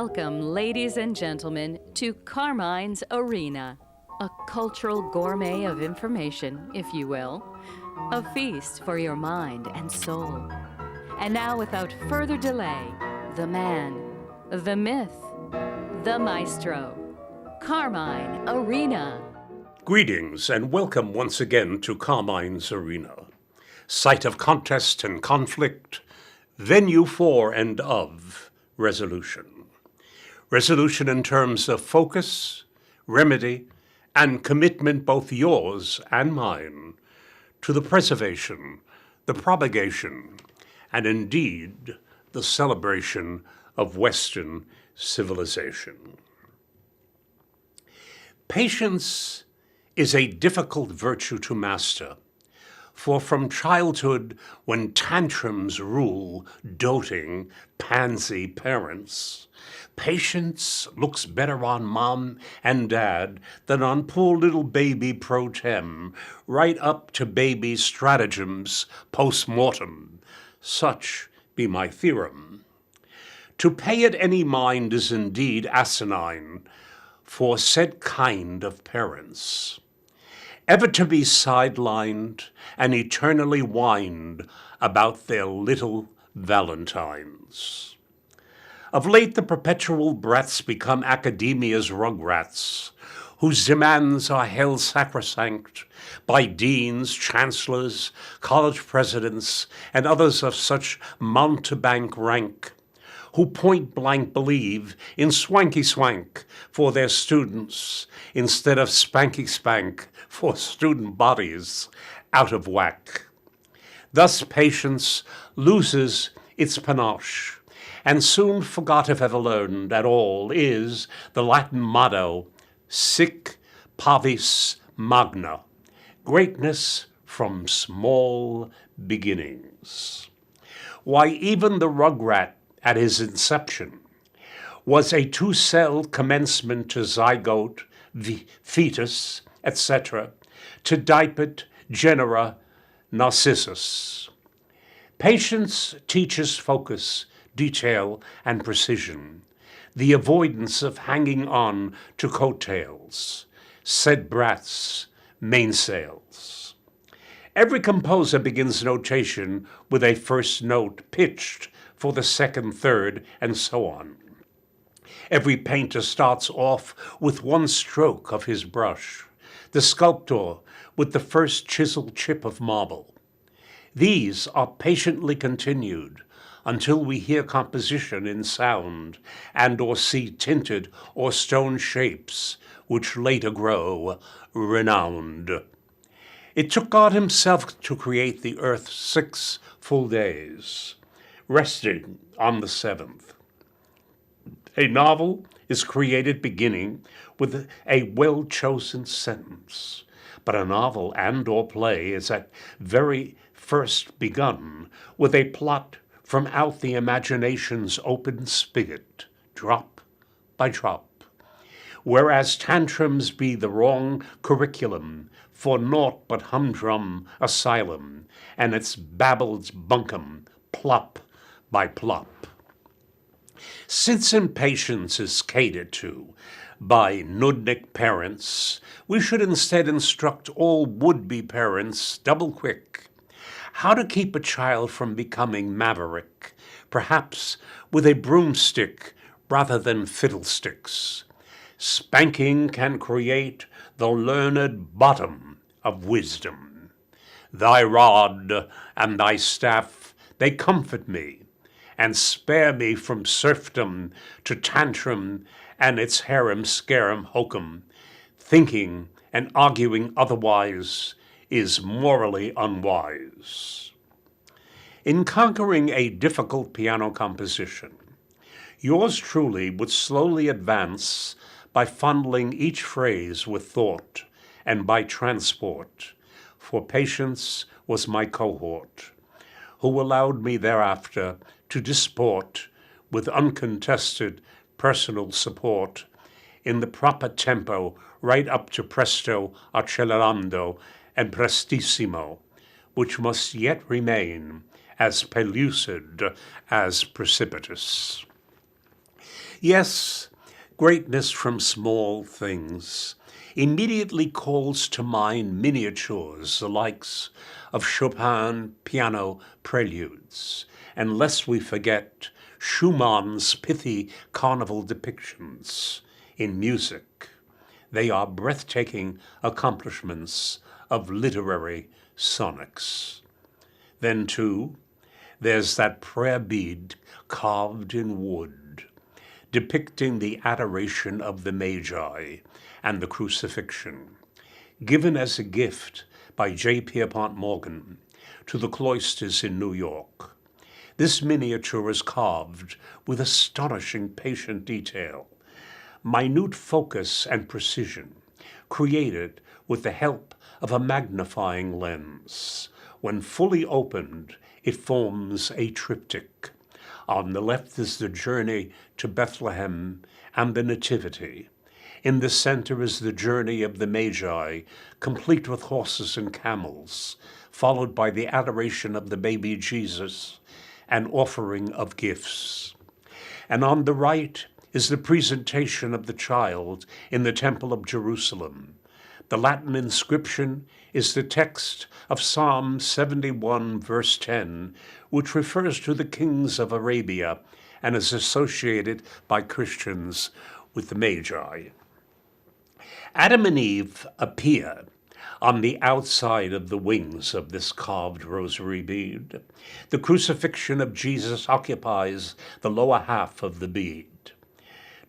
Welcome, ladies and gentlemen, to Carmine's Arena, a cultural gourmet of information, if you will, a feast for your mind and soul. And now, without further delay, the man, the myth, the maestro, Carmine Arena. Greetings and welcome once again to Carmine's Arena, site of contest and conflict, venue for and of resolution. Resolution in terms of focus, remedy, and commitment, both yours and mine, to the preservation, the propagation, and indeed the celebration of Western civilization. Patience is a difficult virtue to master, for from childhood, when tantrums rule doting, pansy parents, patience looks better on mom and dad than on poor little baby pro tem, right up to baby stratagems post-mortem. Such be my theorem. To pay it any mind is indeed asinine for said kind of parents, ever to be sidelined and eternally whined about their little valentines. Of late, the perpetual brats become academia's rugrats, whose demands are held sacrosanct by deans, chancellors, college presidents, and others of such mountebank rank, who point-blank believe in swanky-swank for their students instead of spanky-spank for student bodies out of whack. Thus patience loses its panache, and soon forgot, if ever learned at all, is the Latin motto, sic parvis magna, greatness from small beginnings. Why, even the rugrat at his inception was a two-cell commencement to zygote, fetus, etc., to dipet, genera, narcissus. Patience teaches focus, detail, and precision, the avoidance of hanging on to coattails, said brats, mainsails. Every composer begins notation with a first note pitched for the second, third, and so on. Every painter starts off with one stroke of his brush, the sculptor with the first chiseled chip of marble. These are patiently continued until we hear composition in sound and or see tinted or stone shapes which later grow renowned. It took God himself to create the earth 6 full days, resting on the 7th. A novel is created beginning with a well-chosen sentence, but a novel and or play is at very first begun with a plot from out the imagination's open spigot, drop by drop. Whereas tantrums be the wrong curriculum for naught but humdrum asylum, and its babbled bunkum, plop by plop. Since impatience is catered to by nudnik parents, we should instead instruct all would-be parents double quick how to keep a child from becoming maverick, perhaps with a broomstick rather than fiddlesticks. Spanking can create the learned bottom of wisdom. Thy rod and thy staff, they comfort me, and spare me from serfdom to tantrum and its harum-scarum hokum. Thinking and arguing otherwise is morally unwise. In conquering a difficult piano composition, yours truly would slowly advance by fondling each phrase with thought and by transport, for patience was my cohort, who allowed me thereafter to disport with uncontested personal support in the proper tempo right up to presto, accelerando, and prestissimo, which must yet remain as pellucid as precipitous. Yes, greatness from small things immediately calls to mind miniatures, the likes of Chopin piano preludes, and lest we forget Schumann's pithy carnival depictions in music. They are breathtaking accomplishments of literary sonics. Then, too, there's that prayer bead carved in wood, depicting the adoration of the Magi and the crucifixion, given as a gift by J. Pierpont Morgan to the cloisters in New York. This miniature is carved with astonishing patient detail, minute focus and precision, created with the help of a magnifying lens. When fully opened, it forms a triptych. On the left is the journey to Bethlehem and the Nativity. In the center is the journey of the Magi, complete with horses and camels, followed by the adoration of the baby Jesus and offering of gifts. And on the right is the presentation of the child in the Temple of Jerusalem. The Latin inscription is the text of Psalm 71, verse 10, which refers to the kings of Arabia and is associated by Christians with the Magi. Adam and Eve appear on the outside of the wings of this carved rosary bead. The crucifixion of Jesus occupies the lower half of the bead.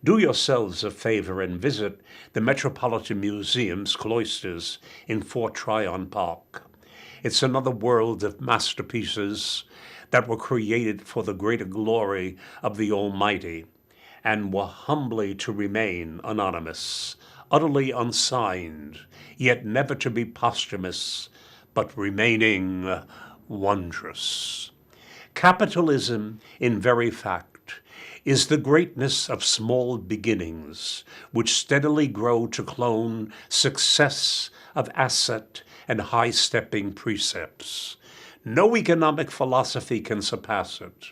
Do yourselves a favor and visit the Metropolitan Museum's cloisters in Fort Tryon Park. It's another world of masterpieces that were created for the greater glory of the Almighty and were humbly to remain anonymous, utterly unsigned, yet never to be posthumous, but remaining wondrous. Capitalism, in very fact, is the greatness of small beginnings, which steadily grow to clone success of asset and high-stepping precepts. No economic philosophy can surpass it,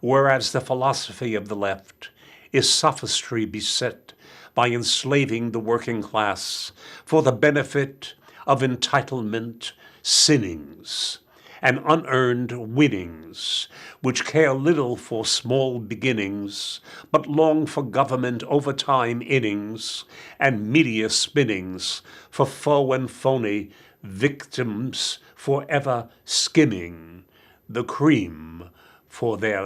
whereas the philosophy of the left is sophistry beset by enslaving the working class for the benefit of entitlement sinnings and unearned winnings, which care little for small beginnings, but long for government overtime innings and media spinnings, for foe and phony victims forever skimming the cream for their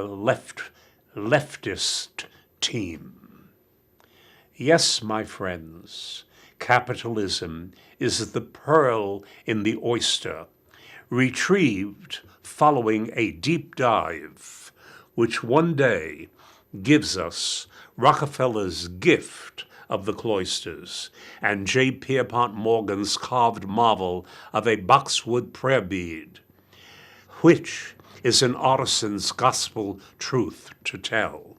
leftist team. Yes, my friends, capitalism is the pearl in the oyster, retrieved following a deep dive, which one day gives us Rockefeller's gift of the cloisters and J. Pierpont Morgan's carved marvel of a boxwood prayer bead, which is an artisan's gospel truth to tell.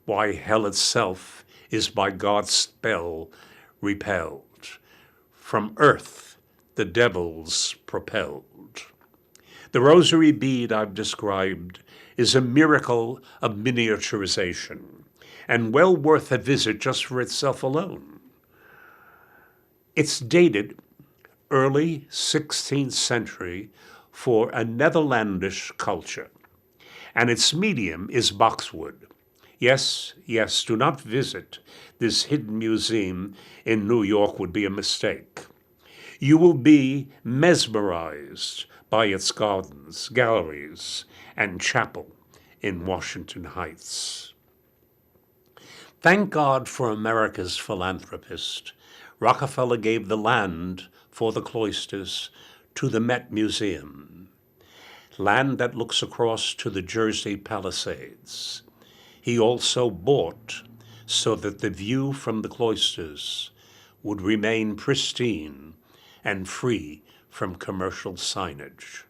Why, hell itself is by God's spell repelled. From earth the devil's propelled. The rosary bead I've described is a miracle of miniaturization, and well worth a visit just for itself alone. It's dated early 16th century for a Netherlandish culture, and its medium is boxwood. Yes, do not visit this hidden museum in New York would be a mistake. You will be mesmerized by its gardens, galleries, and chapel in Washington Heights. Thank God for America's philanthropist. Rockefeller gave the land for the cloisters to the Met Museum, land that looks across to the Jersey Palisades. He also bought so that the view from the cloisters would remain pristine and free from commercial signage.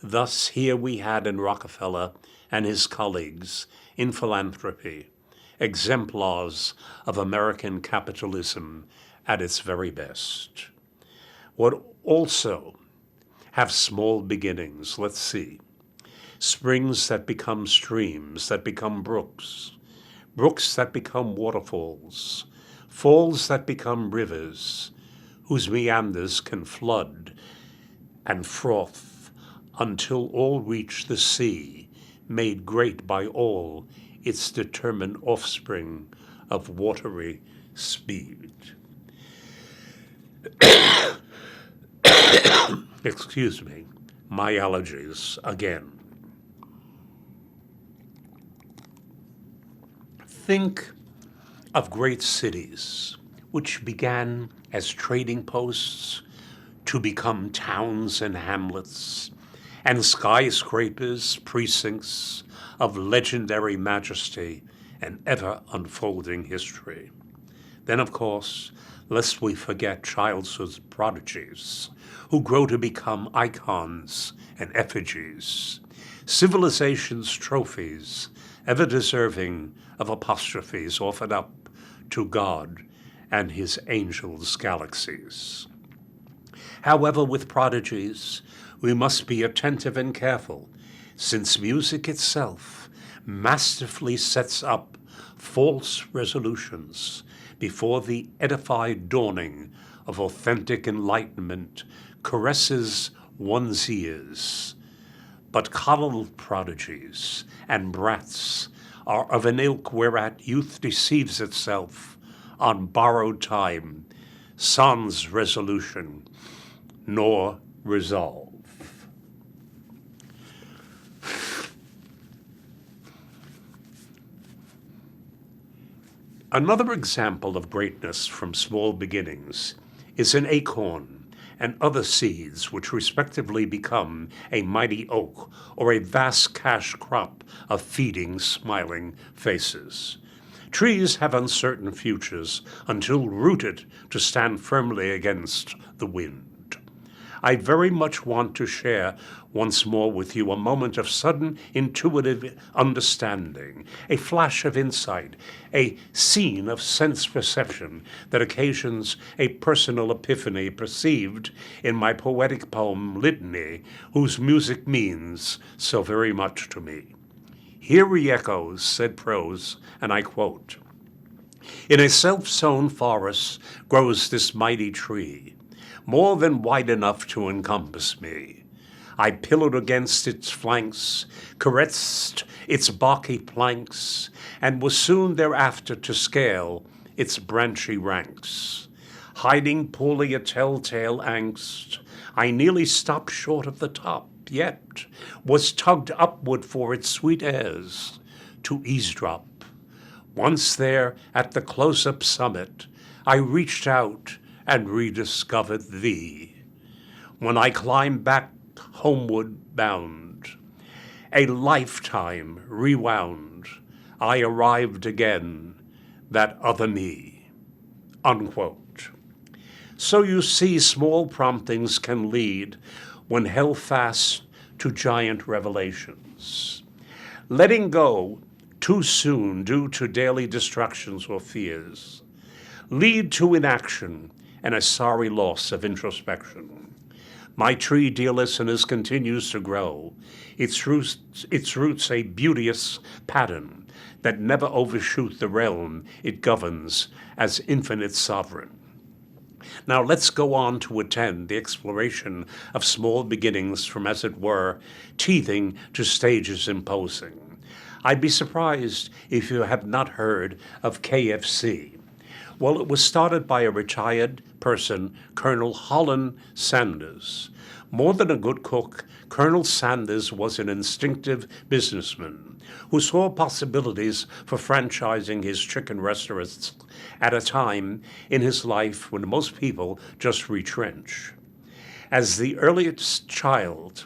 Thus, here we had in Rockefeller and his colleagues in philanthropy exemplars of American capitalism at its very best. What also have small beginnings, let's see. Springs that become streams, that become brooks, brooks that become waterfalls, falls that become rivers, whose meanders can flood and froth until all reach the sea, made great by all its determined offspring of watery speed. Excuse me, my allergies again. Think of great cities, which began as trading posts to become towns and hamlets, and skyscrapers, precincts of legendary majesty and ever-unfolding history. Then, of course, lest we forget childhood's prodigies, who grow to become icons and effigies, civilization's trophies, ever deserving of apostrophes offered up to God and his angels' galaxies. However, with prodigies, we must be attentive and careful, since music itself masterfully sets up false resolutions before the edified dawning of authentic enlightenment caresses one's ears. But coddled prodigies and brats are of an ilk whereat youth deceives itself on borrowed time, sans resolution, nor resolve. Another example of greatness from small beginnings is an acorn and other seeds which respectively become a mighty oak or a vast cash crop of feeding, smiling faces. Trees have uncertain futures until rooted to stand firmly against the wind. I very much want to share once more with you a moment of sudden intuitive understanding, a flash of insight, a scene of sense perception that occasions a personal epiphany perceived in my poetic poem Litany, whose music means so very much to me. Here re-echoes said prose, and I quote, "In a self-sown forest grows this mighty tree, more than wide enough to encompass me. I pillowed against its flanks, caressed its barky planks, and was soon thereafter to scale its branchy ranks. Hiding poorly a telltale angst, I nearly stopped short of the top, yet was tugged upward for its sweet airs to eavesdrop. Once there at the close-up summit, I reached out and rediscovered thee. When I climbed back homeward bound, a lifetime rewound, I arrived again, that other me." Unquote. So you see, small promptings can lead, when held fast, to giant revelations. Letting go too soon due to daily distractions or fears lead to inaction and a sorry loss of introspection. My tree, dear listeners, continues to grow, its roots a beauteous pattern that never overshoot the realm it governs as infinite sovereign. Now let's go on to attend the exploration of small beginnings from, as it were, teething to stages imposing. I'd be surprised if you have not heard of KFC. Well, it was started by a retired person, Colonel Holland Sanders. More than a good cook, Colonel Sanders was an instinctive businessman who saw possibilities for franchising his chicken restaurants at a time in his life when most people just retrench. As the eldest child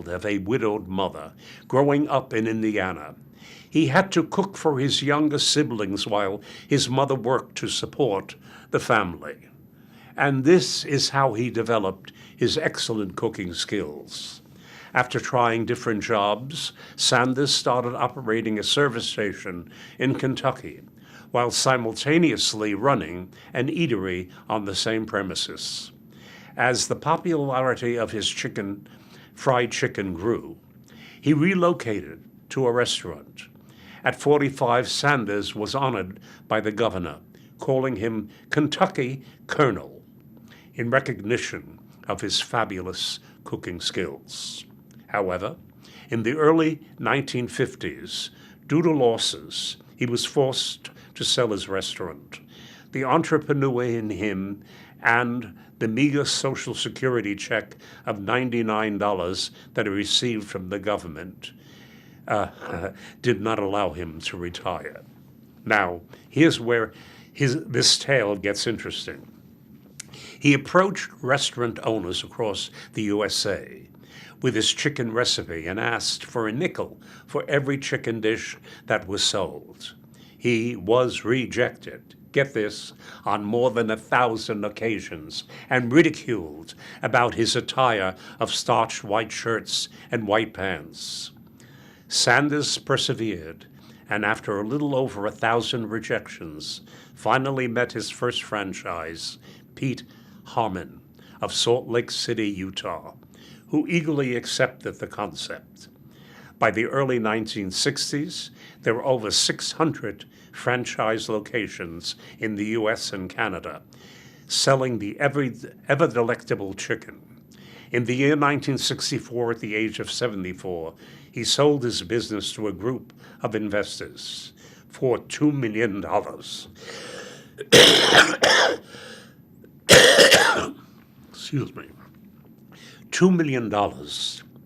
of a widowed mother growing up in Indiana, he had to cook for his younger siblings while his mother worked to support the family. And this is how he developed his excellent cooking skills. After trying different jobs, Sanders started operating a service station in Kentucky, while simultaneously running an eatery on the same premises. As the popularity of his fried chicken grew, he relocated to a restaurant. At 45, Sanders was honored by the governor, calling him Kentucky Colonel in recognition of his fabulous cooking skills. However, in the early 1950s, due to losses, he was forced to sell his restaurant. The entrepreneur in him and the meager Social Security check of $99 that he received from the government did not allow him to retire. Now, here's where this tale gets interesting. He approached restaurant owners across the USA with his chicken recipe and asked for a nickel for every chicken dish that was sold. He was rejected, get this, on more than 1,000 occasions, and ridiculed about his attire of starched white shirts and white pants. Sanders persevered, and after a little over 1,000 rejections, finally met his first franchise, Pete Harmon of Salt Lake City, Utah, who eagerly accepted the concept. By the early 1960s, there were over 600 franchise locations in the U.S. and Canada, selling the ever-delectable chicken. In the year 1964, at the age of 74, he sold his business to a group of investors for $2 million. Excuse me. $2 million.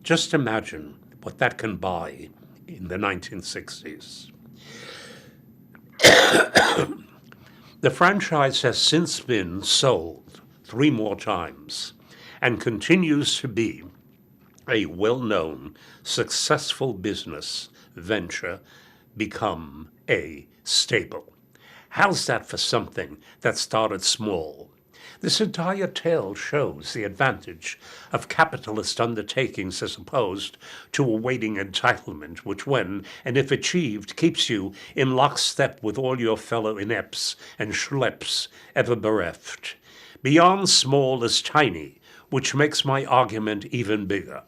Just imagine what that can buy in the 1960s. The franchise has since been sold 3 more times and continues to be a well-known, successful business venture, become a staple. How's that for something that started small? This entire tale shows the advantage of capitalist undertakings as opposed to awaiting entitlement, which when, and if achieved, keeps you in lockstep with all your fellow inepts and schleps ever bereft. Beyond small is tiny, which makes my argument even bigger.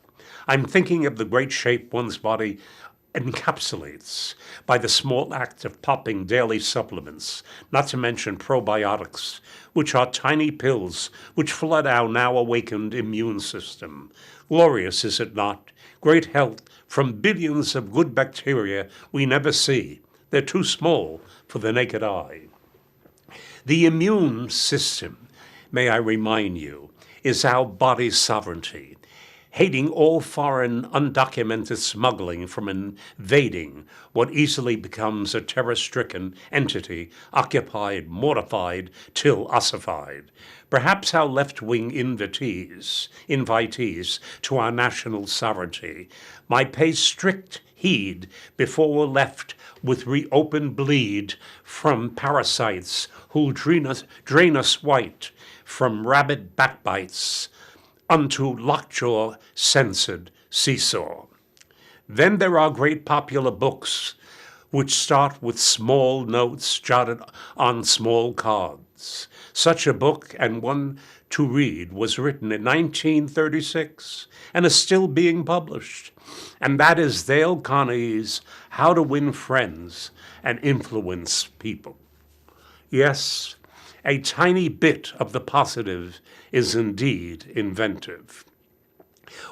I'm thinking of the great shape one's body encapsulates by the small act of popping daily supplements, not to mention probiotics, which are tiny pills which flood our now awakened immune system. Glorious, is it not? Great health from billions of good bacteria we never see. They're too small for the naked eye. The immune system, may I remind you, is our body's sovereignty, hating all foreign undocumented smuggling from invading what easily becomes a terror-stricken entity, occupied, mortified, till ossified. Perhaps our left-wing invitees to our national sovereignty might pay strict heed before we're left with reopened bleed from parasites who'll drain us white from rabid backbites unto lockjaw censored seesaw. Then there are great popular books which start with small notes jotted on small cards. Such a book, and one to read, was written in 1936 and is still being published. And that is Dale Carnegie's How to Win Friends and Influence People. Yes, a tiny bit of the positive is indeed inventive.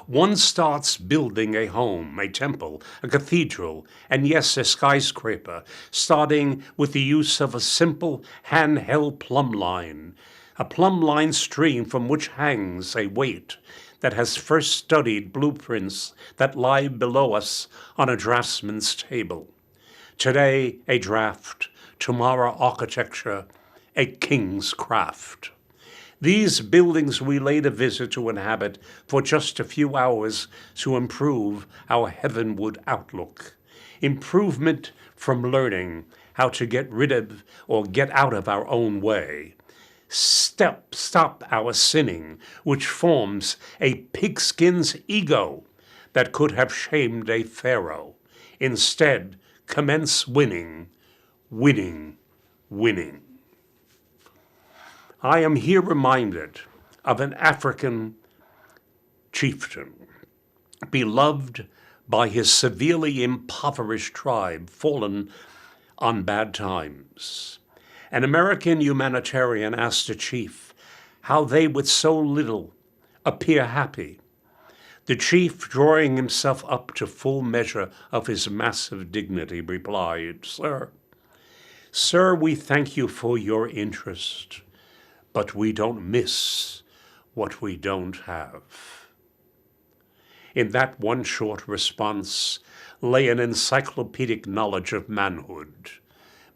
One starts building a home, a temple, a cathedral, and yes, a skyscraper, starting with the use of a simple handheld plumb line, a plumb line stream from which hangs a weight that has first studied blueprints that lie below us on a draftsman's table. Today, a draft, tomorrow, architecture, a king's craft. These buildings we later visit to inhabit for just a few hours to improve our heavenward outlook. Improvement from learning how to get rid of or get out of our own way. Stop our sinning, which forms a pigskin's ego that could have shamed a pharaoh. Instead, commence winning. I am here reminded of an African chieftain, beloved by his severely impoverished tribe fallen on bad times. An American humanitarian asked a chief how they with so little appear happy. The chief, drawing himself up to full measure of his massive dignity, replied, Sir, we thank you for your interest, but we don't miss what we don't have." In that one short response lay an encyclopedic knowledge of manhood,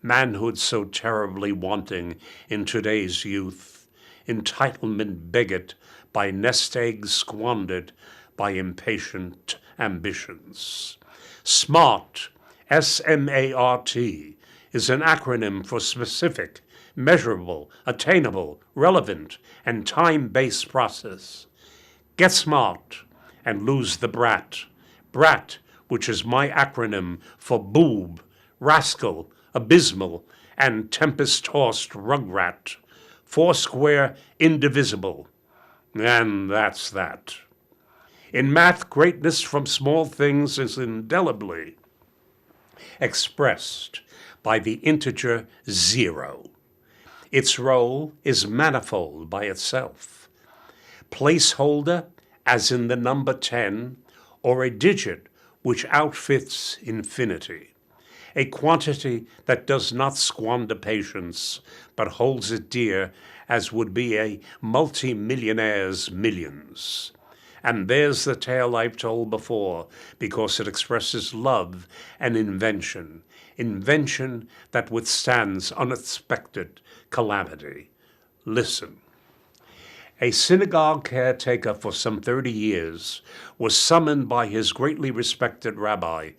manhood so terribly wanting in today's youth, entitlement begot by nest eggs squandered by impatient ambitions. SMART, S-M-A-R-T, is an acronym for specific, measurable, attainable, relevant, and time-based process. Get smart and lose the brat. Brat, which is my acronym for boob, rascal, abysmal, and tempest-tossed rugrat. Foursquare, indivisible. And that's that. In math, greatness from small things is indelibly expressed by the integer 0. Its role is manifold by itself. Placeholder, as in the number 10, or a digit which outfits infinity. A quantity that does not squander patience, but holds it dear as would be a multi-millionaire's millions. And there's the tale I've told before, because it expresses love and invention that withstands unexpected calamity. Listen. A synagogue caretaker for some 30 years was summoned by his greatly respected rabbi,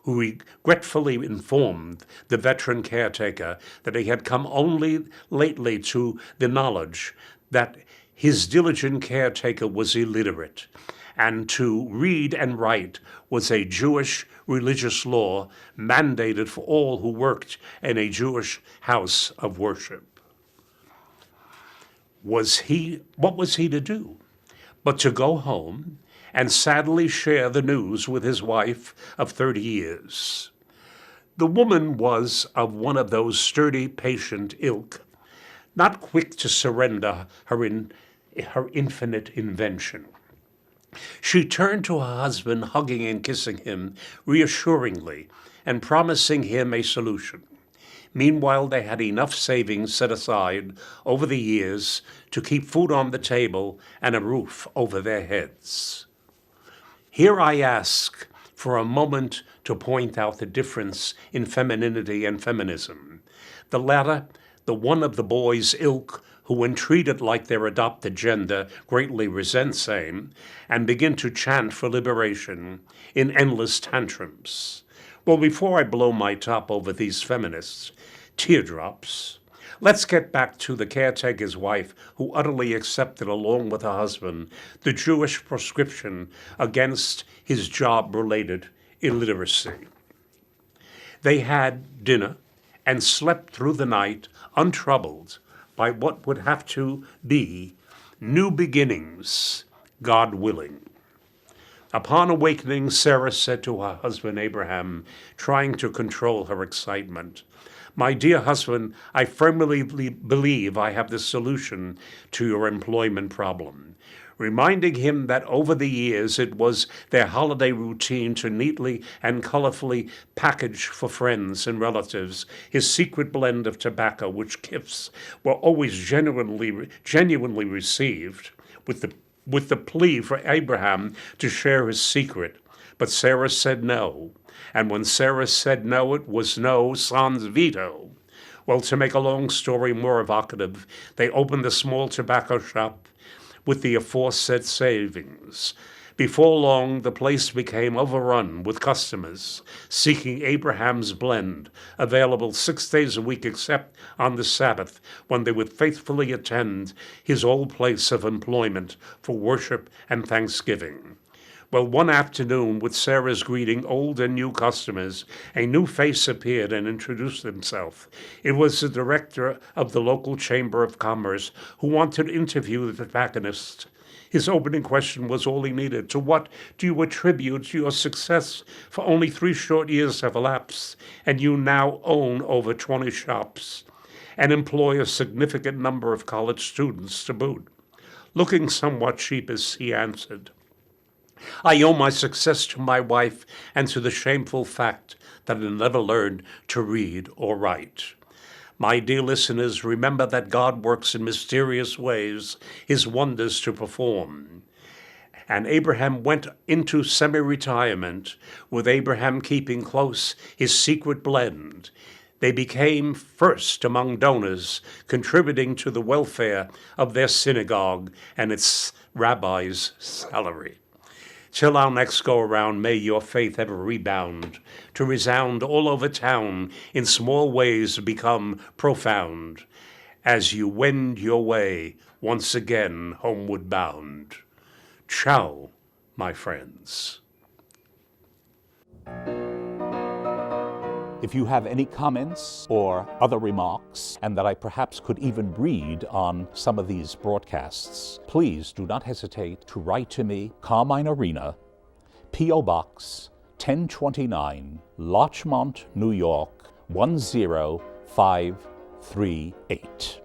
who regretfully informed the veteran caretaker that he had come only lately to the knowledge that his diligent caretaker was illiterate, and to read and write was a Jewish religious law mandated for all who worked in a Jewish house of worship. What was he to do but to go home and sadly share the news with his wife of 30 years? The woman was of one of those sturdy, patient ilk, not quick to surrender her infinite invention. She turned to her husband, hugging and kissing him reassuringly and promising him a solution. Meanwhile, they had enough savings set aside over the years to keep food on the table and a roof over their heads. Here I ask for a moment to point out the difference in femininity and feminism. The latter, the one of the boys' ilk, who, when treated like their adopted gender, greatly resent same, and begin to chant for liberation in endless tantrums. Well, before I blow my top over these feminists, teardrops, let's get back to the caretaker's wife, who utterly accepted, along with her husband, the Jewish prescription against his job-related illiteracy. They had dinner and slept through the night untroubled by what would have to be new beginnings, God willing. Upon awakening, Sarah said to her husband Abraham, trying to control her excitement, "My dear husband, I firmly believe I have the solution to your employment problem," reminding him that over the years it was their holiday routine to neatly and colorfully package for friends and relatives his secret blend of tobacco, which gifts were always genuinely received, with the plea for Abraham to share his secret. But Sarah said no. And when Sarah said no, it was no sans veto. Well, to make a long story more evocative, they opened a small tobacco shop with the aforesaid savings. Before long, the place became overrun with customers seeking Abraham's blend, available 6 days a week except on the Sabbath, when they would faithfully attend his old place of employment for worship and thanksgiving. Well, one afternoon, with Sarah's greeting old and new customers, a new face appeared and introduced himself. It was the director of the local Chamber of Commerce who wanted to interview the tobacconist. His opening question was all he needed. To what do you attribute your success? For only 3 short years have elapsed, and you now own over 20 shops and employ a significant number of college students to boot. Looking somewhat sheepish, he answered, I owe my success to my wife and to the shameful fact that I never learned to read or write. My dear listeners, remember that God works in mysterious ways, his wonders to perform. And Abraham went into semi-retirement, with Abraham keeping close his secret blend. They became first among donors, contributing to the welfare of their synagogue and its rabbi's salary. Till our next go-around, may your faith ever rebound, to resound all over town, in small ways become profound, as you wend your way once again homeward bound. Ciao, my friends. If you have any comments or other remarks, and that I perhaps could even read on some of these broadcasts, please do not hesitate to write to me, Carmine Arena, P.O. Box 1029, Larchmont, New York 10538.